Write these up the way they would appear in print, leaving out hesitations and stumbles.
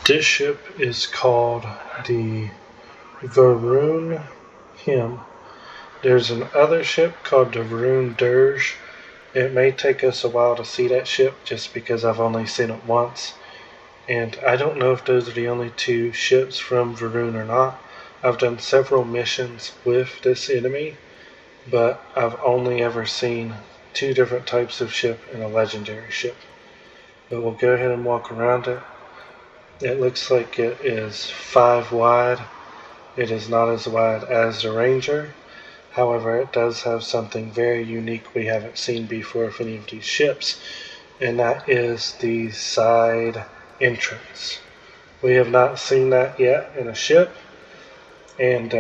This ship is called the Hymn. There's another ship called the Dirge. It may take us a while to see that ship just because I've only seen it once. And I don't know if those are the only two ships from Varun or not. I've done several missions with this enemy, but I've only ever seen two different types of ship and a legendary ship. But we'll go ahead and walk around it. It looks like it is 5 wide. It is not as wide as the Ranger. However, it does have something very unique we haven't seen before for any of these ships, and that is the side entrance. We have not seen that yet in a ship, and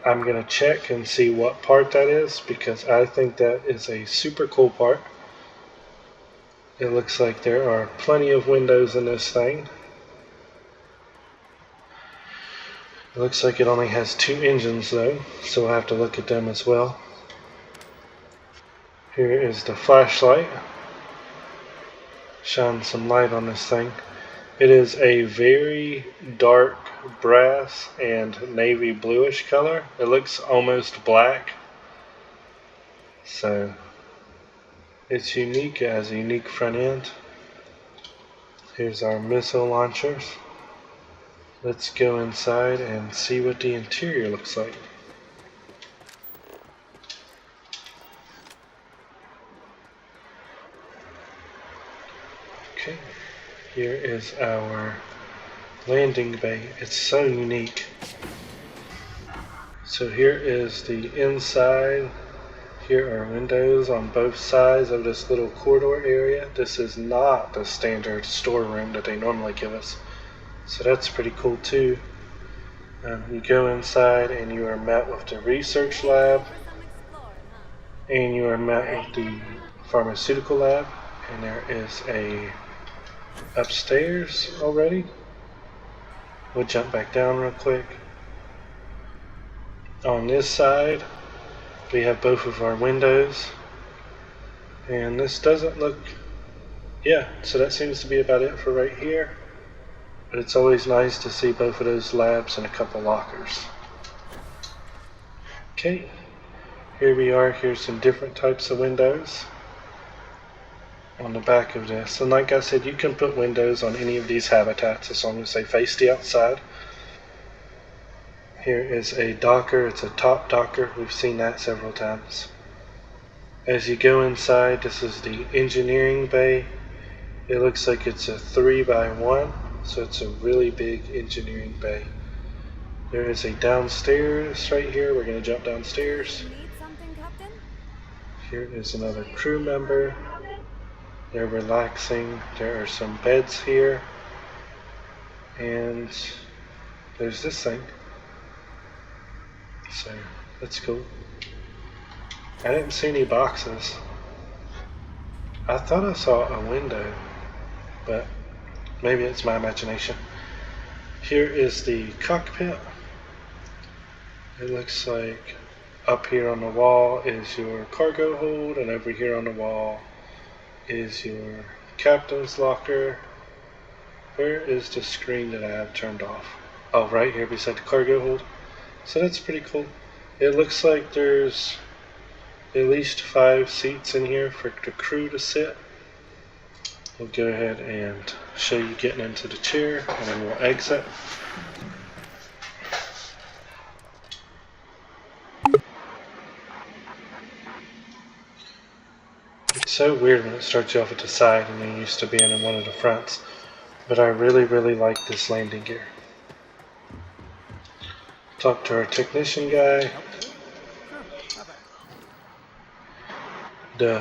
I'm going to check and see what part that is because I think that is a super cool part. It looks like there are plenty of windows in this thing. It looks like it only has 2 engines though, so we'll have to look at them as well. Here is the flashlight. Shine some light on this thing. It is a very dark brass and navy bluish color. It looks almost black. So it's unique. It has a unique front end. Here's our missile launchers. Let's go inside and see what the interior looks like. Okay, here is our landing bay. It's so unique. So here is the inside. Here are windows on both sides of this little corridor area. This is not the standard storeroom that they normally give us. So that's pretty cool too. You go inside and you are met with the research lab, and you are met with the pharmaceutical lab, and there is a upstairs already. We'll jump back down real quick. On this side we have both of our windows, and this doesn't look, yeah, so that seems to be about it for right here. But it's always nice to see both of those labs and a couple lockers. Okay, here we are. Here's some different types of windows on the back of this. And like I said, you can put windows on any of these habitats as long as they face the outside. Here is a docker. It's a top docker. We've seen that several times. As you go inside, this is the engineering bay. It looks like it's a 3x1. So it's a really big engineering bay. There is a downstairs right here. We're going to jump downstairs. Here is another crew member. They're relaxing. There are some beds here. And there's this thing. So that's cool. I didn't see any boxes. I thought I saw a window, but maybe it's my imagination. Here is the cockpit. It looks like up here on the wall is your cargo hold, and over here on the wall is your captain's locker. Where is the screen that I have turned off? Oh, right here beside the cargo hold. So that's pretty cool. It looks like there's at least 5 seats in here for the crew to sit. We'll go ahead and show you getting into the chair, and then we'll exit. It's so weird when it starts you off at the side and you're used to being in one of the fronts, but I really like this landing gear. Talk to our technician guy. The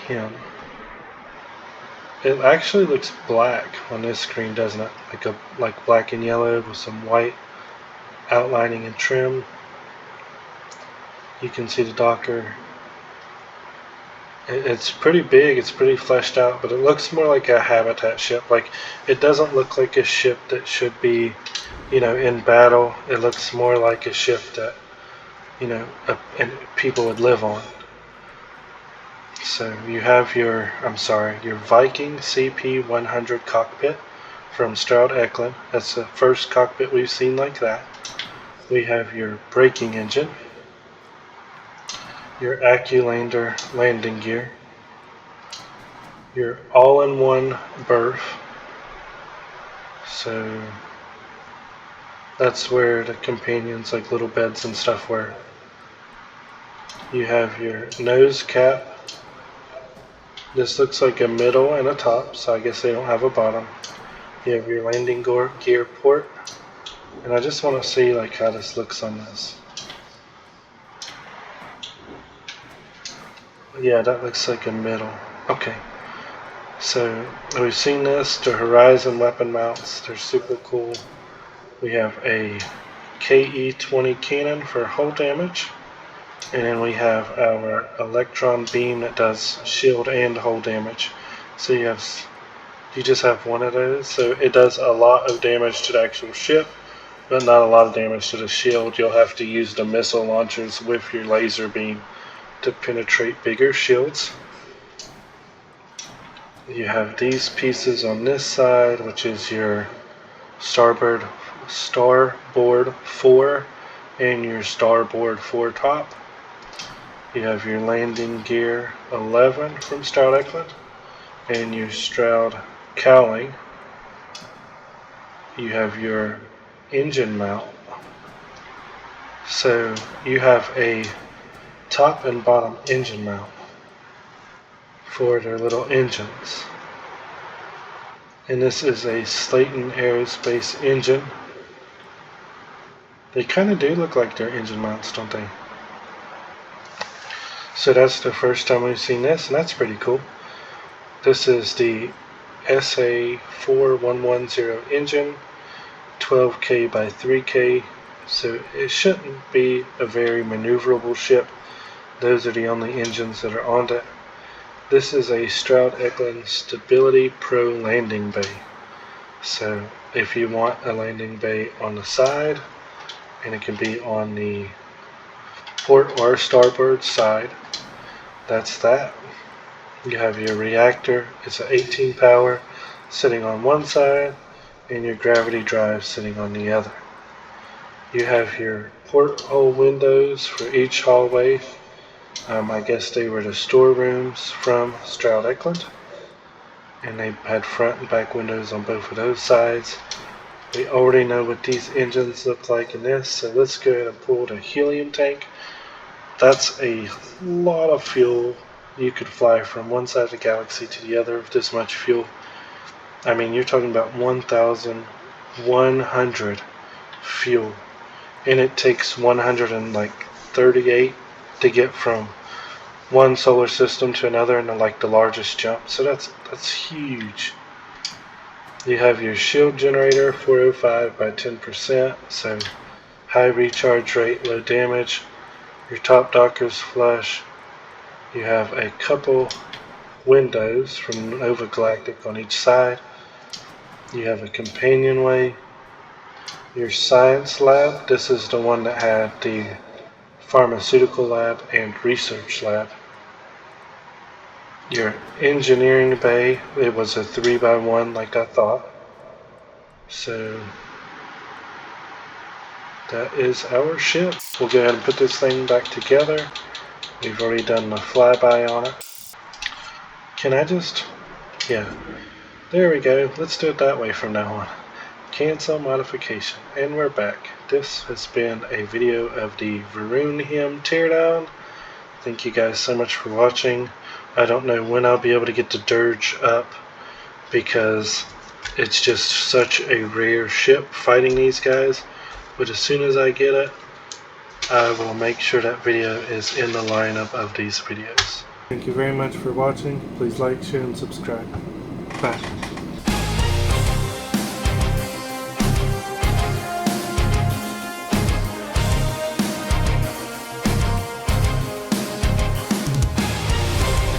Hymnn. It actually looks black on this screen, doesn't it? Like black and yellow with some white outlining and trim. You can see the docker. It's pretty big, it's pretty fleshed out, but it looks more like a habitat ship. Like, it doesn't look like a ship that should be, in battle. It looks more like a ship that, and people would live on. So you have your Viking CP-100 cockpit from Stroud-Eklund. That's the first cockpit we've seen like that. We have your braking engine, your Acculander landing gear, your all-in-one berth. So that's where the companions, like little beds and stuff, were. You have your nose cap. This looks like a middle and a top, so I guess they don't have a bottom. You have your landing gear port, and I just want to see like how this looks on this. Yeah, that looks like a middle. Okay, so we've seen this, the Horizon weapon mounts. They're super cool. We have a KE-20 cannon for hull damage, and then we have our electron beam that does shield and hull damage. So you just have one of those, so it does a lot of damage to the actual ship, but not a lot of damage to the shield. You'll have to use the missile launchers with your laser beam to penetrate bigger shields. You have these pieces on this side, which is your starboard 4 and your starboard 4 top. You have your landing gear 11 from Stroud-Eklund and your Stroud cowling. You have your engine mount. So you have a top and bottom engine mount for their little engines. And this is a Slayton Aerospace engine. They kind of do look like their engine mounts, don't they? So that's the first time we've seen this, and that's pretty cool. This is the SA4110 engine, 12K by 3K, so it shouldn't be a very maneuverable ship. Those are the only engines that are on it. This is a Stroud-Eklund Stability Pro landing bay. So if you want a landing bay on the side, and it can be on the port or starboard side, that's that. You have your reactor, it's an 18 power sitting on one side, and your gravity drive sitting on the other. You have your porthole windows for each hallway. I guess they were the storerooms from Stroud-Eklund, and they had front and back windows on both of those sides. We already know what these engines look like in this, so let's go ahead and pull the helium tank. That's a lot of fuel. You could fly from one side of the galaxy to the other with this much fuel. I mean, you're talking about 1,100 fuel, and it takes 138 to get from one solar system to another in like the largest jump. So that's huge. You have your shield generator, 405 by 10%, so high recharge rate, low damage. Your top docker's flush. You have a couple windows from Nova Galactic on each side. You have a companionway. Your science lab, this is the one that had the pharmaceutical lab and research lab. Your engineering bay, it was a 3x1 like I thought. So that is our ship. We'll go ahead and put this thing back together. We've already done the flyby on it. Can I just, yeah, there we go. Let's do it that way from now on. Cancel modification, and we're back. This has been a video of the Hymn teardown. Thank you guys so much for watching. I don't know when I'll be able to get the Dirge up, because it's just such a rare ship fighting these guys. But as soon as I get it, I will make sure that video is in the lineup of these videos. Thank you very much for watching. Please like, share, and subscribe. Bye.